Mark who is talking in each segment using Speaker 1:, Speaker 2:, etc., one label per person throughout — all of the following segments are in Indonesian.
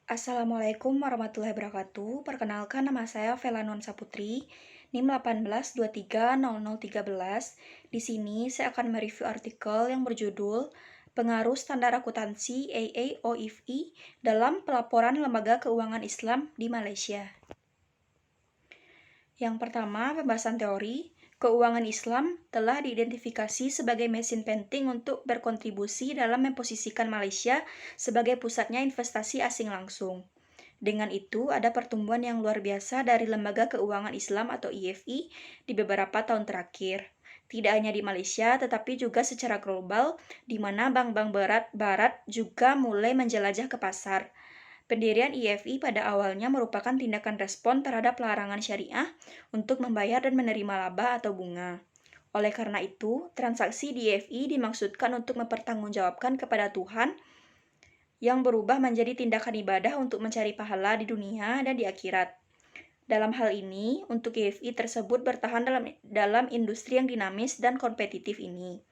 Speaker 1: Assalamualaikum warahmatullahi wabarakatuh. Perkenalkan, nama saya Velanon Saputri, NIM 18230013. Di sini saya akan mereview artikel yang berjudul Pengaruh Standar Akuntansi AAOIFI dalam Pelaporan Lembaga Keuangan Islam di Malaysia. Yang pertama, pembahasan teori. Keuangan Islam telah diidentifikasi sebagai mesin penting untuk berkontribusi dalam memposisikan Malaysia sebagai pusatnya investasi asing langsung. Dengan itu, ada pertumbuhan yang luar biasa dari Lembaga Keuangan Islam atau IFI di beberapa tahun terakhir. Tidak hanya di Malaysia, tetapi juga secara global, di mana bank-bank barat juga mulai menjelajah ke pasar. Pendirian IFI pada awalnya merupakan tindakan respon terhadap larangan syariah untuk membayar dan menerima laba atau bunga. Oleh karena itu, transaksi di IFI dimaksudkan untuk mempertanggungjawabkan kepada Tuhan yang berubah menjadi tindakan ibadah untuk mencari pahala di dunia dan di akhirat. Dalam hal ini, untuk IFI tersebut bertahan dalam industri yang dinamis dan kompetitif ini.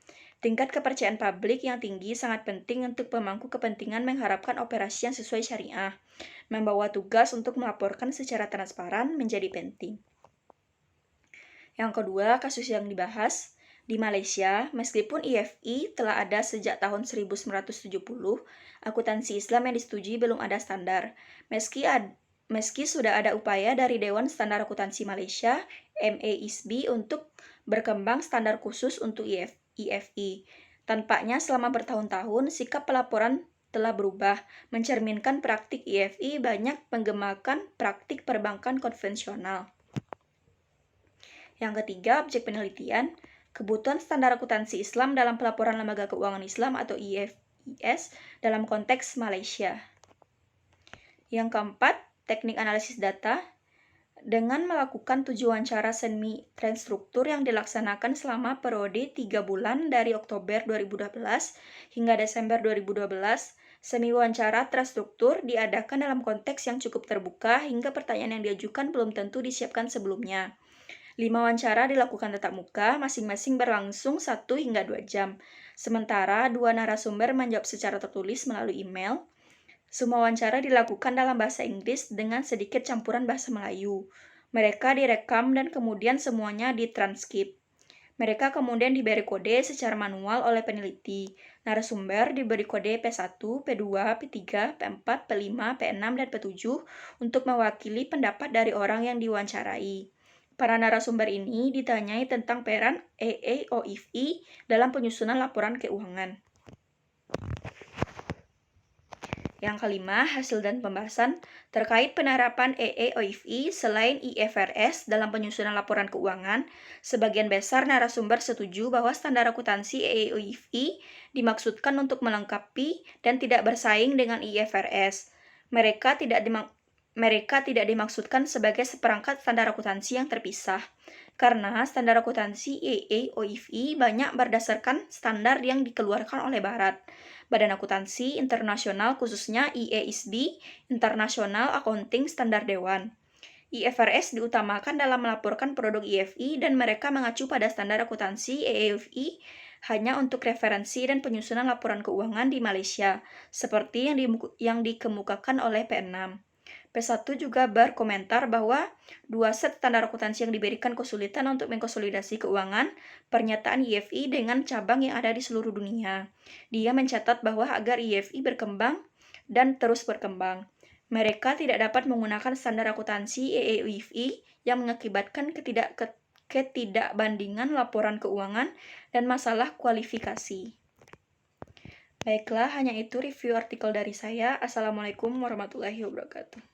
Speaker 1: Tingkat kepercayaan publik yang tinggi sangat penting untuk pemangku kepentingan mengharapkan operasi yang sesuai syariah. Membawa tugas untuk melaporkan secara transparan menjadi penting. Yang kedua, kasus yang dibahas. Di Malaysia, meskipun IFI telah ada sejak tahun 1970, akuntansi Islam yang disetujui belum ada standar. Meski sudah ada upaya dari Dewan Standar Akuntansi Malaysia, MAISB, untuk berkembang standar khusus untuk IFI. Tampaknya selama bertahun-tahun, sikap pelaporan telah berubah, mencerminkan praktik IFI banyak menggemalkan praktik perbankan konvensional. Yang ketiga, objek penelitian. Kebutuhan standar akuntansi Islam dalam pelaporan lembaga keuangan Islam atau IFIS dalam konteks Malaysia. Yang keempat, teknik analisis data. Dengan melakukan 7 wawancara semi terstruktur yang dilaksanakan selama periode 3 bulan dari Oktober 2012 hingga Desember 2012, semi wawancara terstruktur diadakan dalam konteks yang cukup terbuka hingga pertanyaan yang diajukan belum tentu disiapkan sebelumnya. 5 wawancara dilakukan tatap muka, masing-masing berlangsung 1 hingga 2 jam. Sementara 2 narasumber menjawab secara tertulis melalui email. Semua wawancara dilakukan dalam bahasa Inggris dengan sedikit campuran bahasa Melayu. Mereka direkam dan kemudian semuanya ditranskrip. Mereka kemudian diberi kode secara manual oleh peneliti. Narasumber diberi kode P1, P2, P3, P4, P5, P6, dan P7 untuk mewakili pendapat dari orang yang diwawancarai. Para narasumber ini ditanyai tentang peran AAOIFI dalam penyusunan laporan keuangan. Yang kelima, hasil dan pembahasan terkait penerapan AAOIFI selain IFRS dalam penyusunan laporan keuangan. Sebagian besar narasumber setuju bahwa standar akuntansi AAOIFI dimaksudkan untuk melengkapi dan tidak bersaing dengan IFRS. Mereka tidak dimaksudkan sebagai seperangkat standar akuntansi yang terpisah. Karena standar akuntansi AAOIFI banyak berdasarkan standar yang dikeluarkan oleh Barat. Badan Akuntansi Internasional khususnya IASB, International Accounting Standard Dewan. IFRS diutamakan dalam melaporkan produk IFI dan mereka mengacu pada standar akuntansi AAOIFI hanya untuk referensi dan penyusunan laporan keuangan di Malaysia, seperti yang dikemukakan oleh P6. P1 juga berkomentar bahwa 2 set standar akuntansi yang diberikan kesulitan untuk mengkonsolidasi keuangan pernyataan IFI dengan cabang yang ada di seluruh dunia. Dia mencatat bahwa agar IFI berkembang dan terus berkembang, mereka tidak dapat menggunakan standar akuntansi AAOIFI yang mengakibatkan ketidakbandingan laporan keuangan dan masalah kualifikasi. Baiklah, hanya itu review artikel dari saya. Assalamualaikum warahmatullahi wabarakatuh.